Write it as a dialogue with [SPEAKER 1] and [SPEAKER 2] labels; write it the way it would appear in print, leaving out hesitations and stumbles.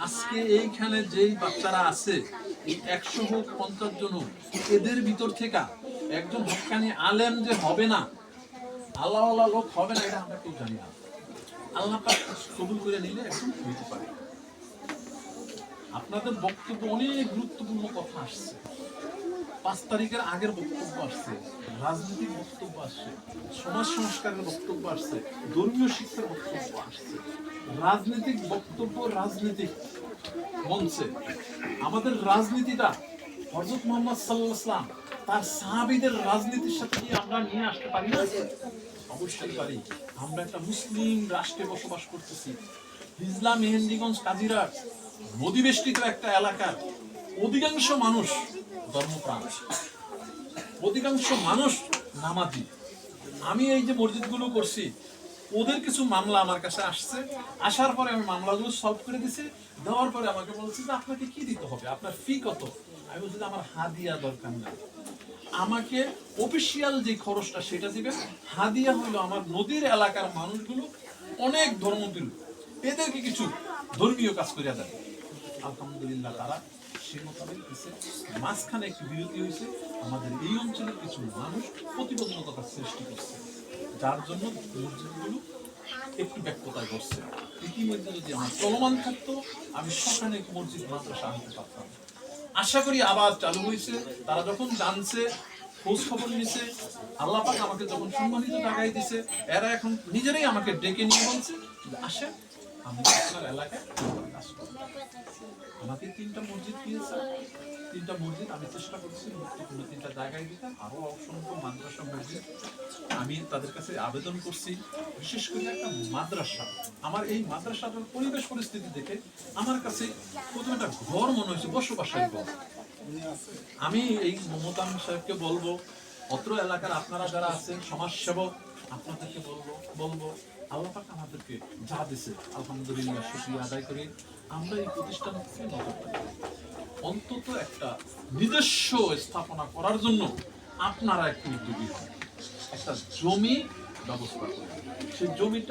[SPEAKER 1] আজকে এইখানে যেই বাচ্চারা আছে, এই 100 হোক 50 জন হোক, এদের ভিতর থেকে একজন হক্কানি আলেম যে হবে না, আল্লাহ লোক হবে না, এটা আমরা কেউ জানি না। আল্লাহ পাক কবুল করে নিলে একদম হইতে পারে। আপনাদের বক্তব্য অনেক গুরুত্বপূর্ণ কথা আসছে, 5 তারিখের আগের বক্তব্য আসছে, রাজনৈতিক বক্তব্য আসছে, সমাজ সংস্কারের বক্তব্য আসছে, ধর্মীয় শিক্ষার বক্তব্য আসছে, রাজনৈতিক বক্তব্য, রাজনৈতিক মঞ্চে আমাদের রাজনীতিটা হযরত মুহাম্মদ সাল্লাল্লাহু আলাইহি ওয়াসাল্লাম তার সাহাবীদের রাজনীতির সাথে কি আমরা নিয়ে আসতে পারি না? অবশ্যই পারি। আমরা একটা মুসলিম রাষ্ট্রে বসবাস করতেছি। হিজলা, মেহেন্দিগঞ্জ, কাজিরাট নদীবেষ্টিত একটা এলাকার অধিকাংশ মানুষ ধর্মপ্রাণ, অধিকাংশ মানুষ নামাজি। আমি এই যে মসজিদগুলো করছি, ওদের কিছু মামলা আমার কাছে আসছে, আসার পরে আমি মামলাগুলো সলভ করে দিছি, দেওয়ার পরে আমাকে বলছে যে আপনাকে কি দিতে হবে, আপনার ফি কত? আমি বলছি যে আমার হাদিয়া দরকার নেই, আমাকে অফিসিয়াল যে খরচটা সেটা দিবেন। হাদিয়া হলো আমার নদীর এলাকার মানুষগুলো অনেক ধর্মপ্রিয়, এদেরকে কিছু ধর্মীয় কাজ করিয়া দেয়। আলহামদুলিল্লাহ তারা সে মোতাবেক দিচ্ছে। মাঝখানে একটু বিরতি হয়েছে, আমাদের এই অঞ্চলের কিছু মানুষ প্রতিবন্ধকতা সৃষ্টি করছে, যার জন্য মসজিদগুলো একটু ব্যক্ততায় করছে। ইতিমধ্যে যদি আমার চলমান থাকতো, আমি সকালে মসজিদ মাদ্রাসা আনতে পারতাম। আশা করি আবার চালু হয়েছে, তারা যখন জানছে, খোঁজ খবর নিছে, আল্লাহ পাক আমাকে যখন সম্মানিত জায়গায় দিছে, এরা এখন নিজেরাই আমাকে ডেকে নিয়ে বলছে যে আসেন আমরা আপনার এলাকায় কাজ করব। আমাকে 3টা মসজিদ দিয়েছে, 3টা মসজিদ আমি চেষ্টা করছি গুরুত্বপূর্ণ 3টা জায়গায় দিতে, আরো অসংখ্য মাদ্রাসা মসজিদ আমি তাদের কাছে আবেদন করছি। বিশেষ করে একটা মাদ্রাসা, আমার এই মাদ্রাসাটার পরিবেশ পরিস্থিতি দেখে আমার কাছে প্রথমে একটা ঘর মনে হয়েছে, বসবাসের ঘর। আমি এই মমতান সাহেবকে বলবো, অত্র এলাকার আপনারা যারা আছেন সমাজসেবক, আপনাদেরকে বলবো আল্লাহ পাক আমাদেরকে যা দিছে আলহামদুলিল্লাহ শুকরিয়া আদায় করে আমরা এই প্রতিষ্ঠানকে অন্তত একটা নিজস্ব স্থাপনা করার জন্য আপনারা একটু উদ্যোগী হন, একটা জমি ব্যবস্থা করেন। সেই জমিটা